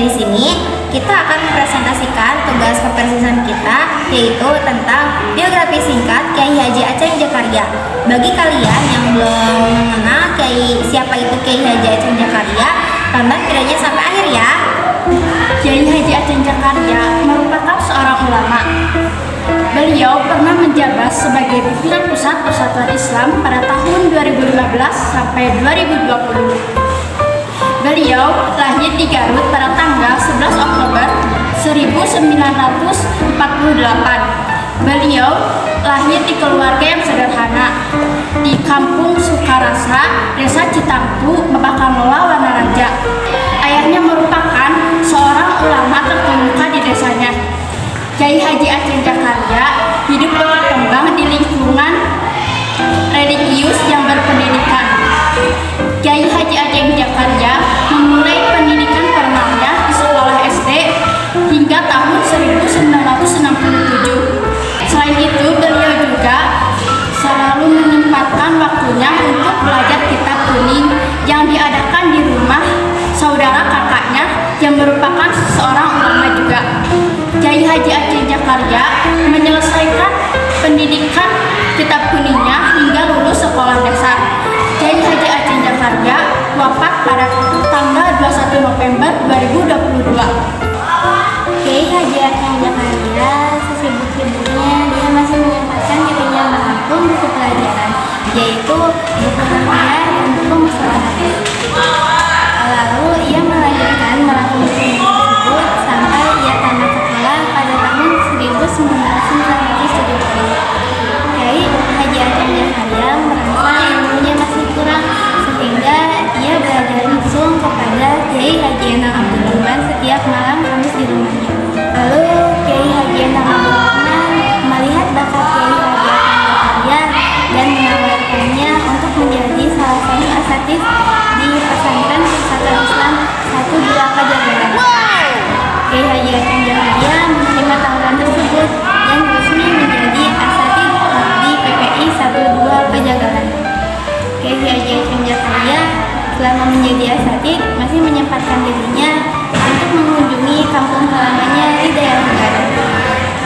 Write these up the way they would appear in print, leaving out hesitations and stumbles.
di sini kita akan mempresentasikan tugas kepersisan kita, yaitu tentang biografi singkat Kiai Haji Aceng Jakarya. Bagi kalian yang belum mengenal siapa itu Kiai Haji Aceng Jakarya, tonton videonya sampai akhir ya. Kiai Haji Aceng Jakarya merupakan seorang ulama. Beliau pernah menjabat sebagai pimpinan Pusat Persatuan Islam pada tahun 2015 sampai 2020. Beliau lahir di Garut pada tanggal 11 Oktober 1948. Beliau lahir di keluarga yang sederhana di Kampung Sukarasa, Desa Citampu, Babakanola, Wanaraja. Ayahnya merupakan seorang ulama terkemuka di desanya. Kiai Haji Aceng Jakarya hidup dan berkembang di lingkungan religius yang berpendidikan. Kiai Haji Aceng Jakarya memulai pendidikan formalnya di sekolah SD hingga tahun 1967. Selain itu, beliau juga selalu menyempatkan waktunya untuk belajar kitab kuning yang diadakan di rumah saudara kakaknya yang merupakan seorang ulama juga. Kiai Haji Aceng Jakarya menyelesaikan pendidikan kitab kuningnya hingga lulus sekolah dasar. Kiai Haji Aceng Jakarya wafat pada tanggal 21 November 2022. Kiai Haji Aceng Jakarya sesibuk-sibuknya dia masih menyempatkan dirinya merangkum buku pelajaran, yaitu buku tarbiyah dan buku mustalah hadis. Lalu ia melanjutkan merangkum buku tersebut sampai ia tamat sekolah pada tahun 1970. Kiai Haji Aceng Jakarya merasa ilmunya masih kurang, sehingga ia belajar langsung kepada Kiai Haji Endang Abdul Rahman setiap malam Kamis di rumahnya. Lalu Kiai Haji Endang Abdul Rahman melihat bakat Kiai Haji Aceng Jakarya dan menawarkannya untuk menjadi salah satu asatidz di pesantren Persatuan Islam 12 Pajagalan. Kiai Haji Aceng Jakarya menerima tawaran tersebut dan resmi menjadi asatidz di PPI 12 Pajagalan. Kiai Haji Aceng Jakarya selama menjadi asatidz masih menyempatkan dirinya untuk mengunjungi kampung halamannya di daerah Garut.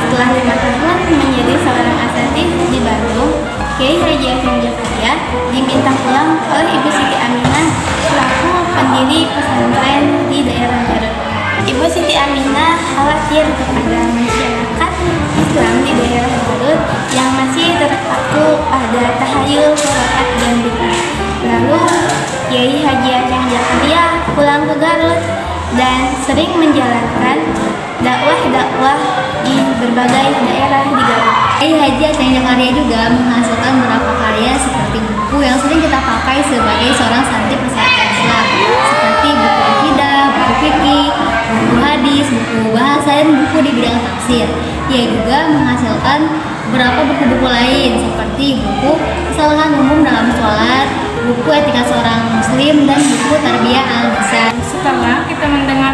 Setelah 5 tahun menjadi seorang asatidz di Bandung, Kiai Haji Aceng Jakarya diminta pulang oleh Ibu Siti Aminah selaku pendiri pesantren di daerah Garut. Ibu Siti Aminah khawatir kepada masyarakat Islam di daerah Garut yang masih terpaku pada tahayul, khurafat, dan bid'ah. Lalu Kiai Haji Aceng Jakarya pulang ke Garut dan sering menjalankan dakwah di berbagai daerah di Garut. Kiai Haji Aceng Jakarya juga menghasilkan beberapa karya seperti buku yang sering kita pakai sebagai seorang santri Persatuan Islam, seperti buku akidah, buku fikih, buku hadis, buku bahasa, dan buku di bidang tafsir. Ia juga menghasilkan beberapa buku-buku lain seperti buku kesalahan umum dalam sholat, buku etika seorang muslim, dan buku tarbiyah al-lisan. Setelah kita mendengar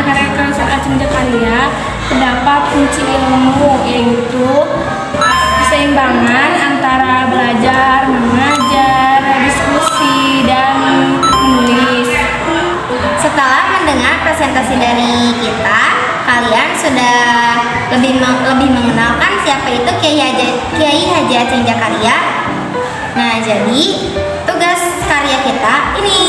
karya Aceng Jakarya, terdapat kunci ilmu, yaitu keseimbangan antara belajar, mengajar, diskusi, dan menulis. Setelah mendengar presentasi dari kita, kalian sudah lebih mengenalkan siapa itu Kiai Haji Aceng Jakarya. Nah, jadi tugas karya kita ini.